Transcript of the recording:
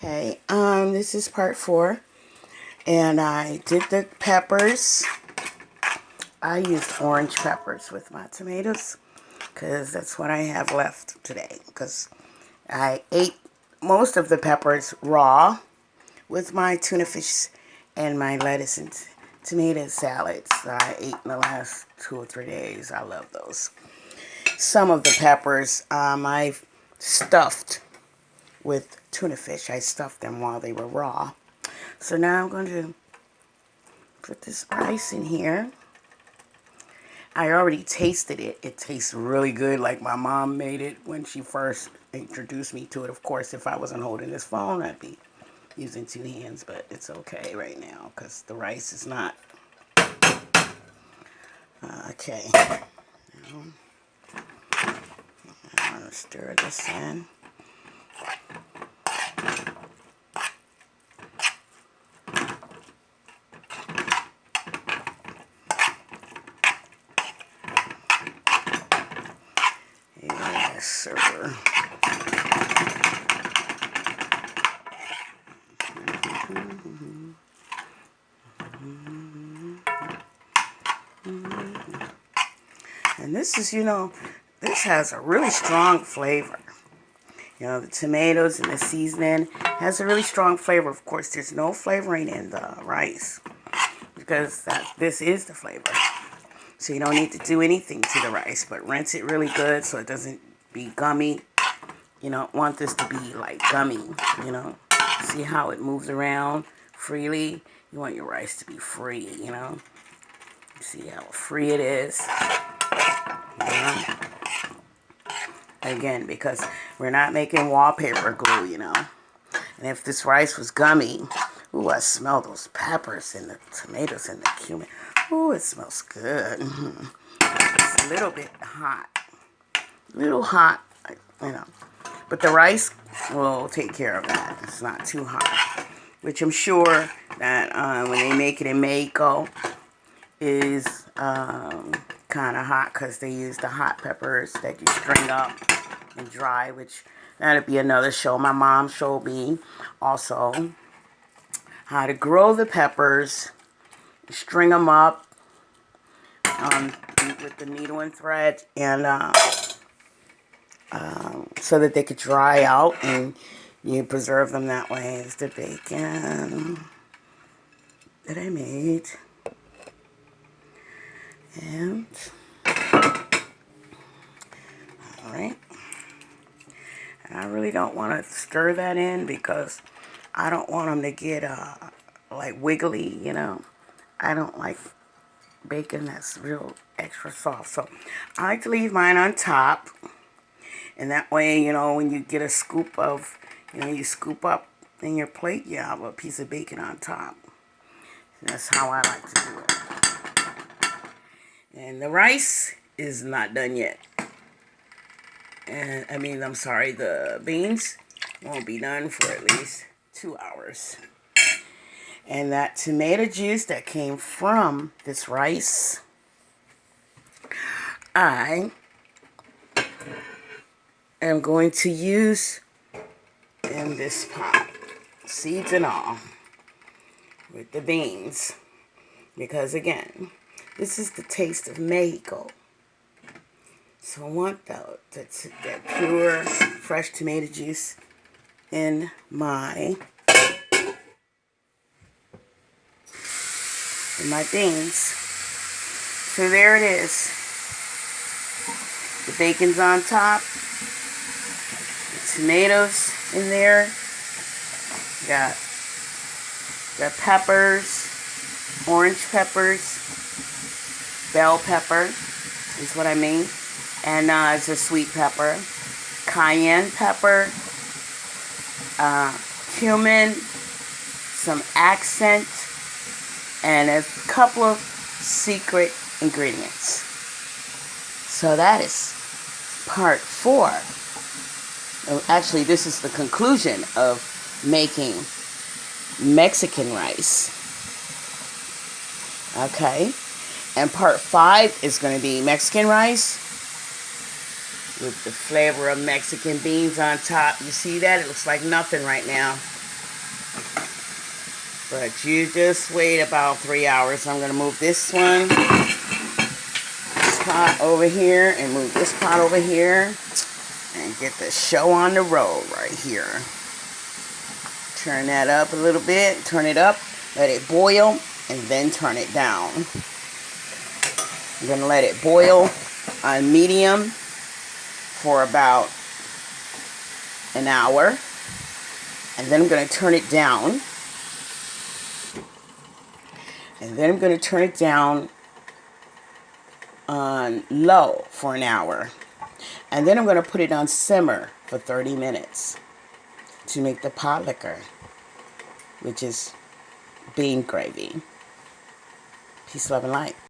Hey, this is part 4, and I did the peppers. I used orange peppers with my tomatoes, because that's what I have left today, because I ate most of the peppers raw with my tuna fish and my lettuce and tomato salads that I ate in the last 2 or 3 days. I love those. Some of the peppers I've stuffed with tuna fish. I stuffed them while they were raw. So now I'm going to put this rice in here. I already tasted it. It tastes really good, like my mom made it when she first introduced me to it. Of course, if I wasn't holding this phone, I'd be using 2 hands, but it's okay right now because the rice is not. Okay. Now, I'm going to stir this in. Yes, sir. And this is, this has a really strong flavor. The tomatoes and the seasoning has a really strong flavor. Of course, there's no flavoring in the rice because this is the flavor. So you don't need to do anything to the rice, but rinse it really good so it doesn't be gummy. You don't want this to be like gummy, See how it moves around freely? You want your rice to be free, See how free it is. Again, because we're not making wallpaper glue, And if this rice was gummy, ooh, I smell those peppers and the tomatoes and the cumin. Ooh, it smells good. It's a little bit hot. But the rice will take care of that. It's not too hot. Which I'm sure that when they make it in Mexico is kind of hot because they use the hot peppers that you string up and dry, which that'll be another show. My mom showed me also how to grow the peppers, string them up with the needle and thread, and so that they could dry out, and you preserve them that way. Is the bacon that I made. And alright, and I really don't want to stir that in because I don't want them to get like wiggly, I don't like bacon that's real extra soft, so I like to leave mine on top, and that way, when you get a scoop of, you scoop up in your plate, you have a piece of bacon on top. And that's how I like to do it. And the rice is not done yet. And the beans won't be done for at least 2 hours. And that tomato juice that came from this rice, I am going to use in this pot, seeds and all, with the beans. Because again, this is the taste of Mexico. So I want that pure, fresh tomato juice in my beans. So there it is. The bacon's on top. The tomatoes in there. Got peppers, orange peppers, bell pepper is what I mean, and it's a sweet pepper, cayenne pepper, cumin, some accent, and a couple of secret ingredients. So that is part 4. Actually, this is the conclusion of making Mexican rice. Okay. And part 5 is going to be Mexican rice with the flavor of Mexican beans on top. You see that? It looks like nothing right now. But you just wait about 3 hours. I'm going to move this one, this pot over here, and move this pot over here, and get the show on the road right here. Turn that up a little bit, turn it up, let it boil, and then turn it down. I'm going to let it boil on medium for about an hour, and then I'm going to turn it down. And then I'm going to turn it down on low for an hour. And then I'm going to put it on simmer for 30 minutes to make the pot liquor, which is bean gravy. Peace, love, and light.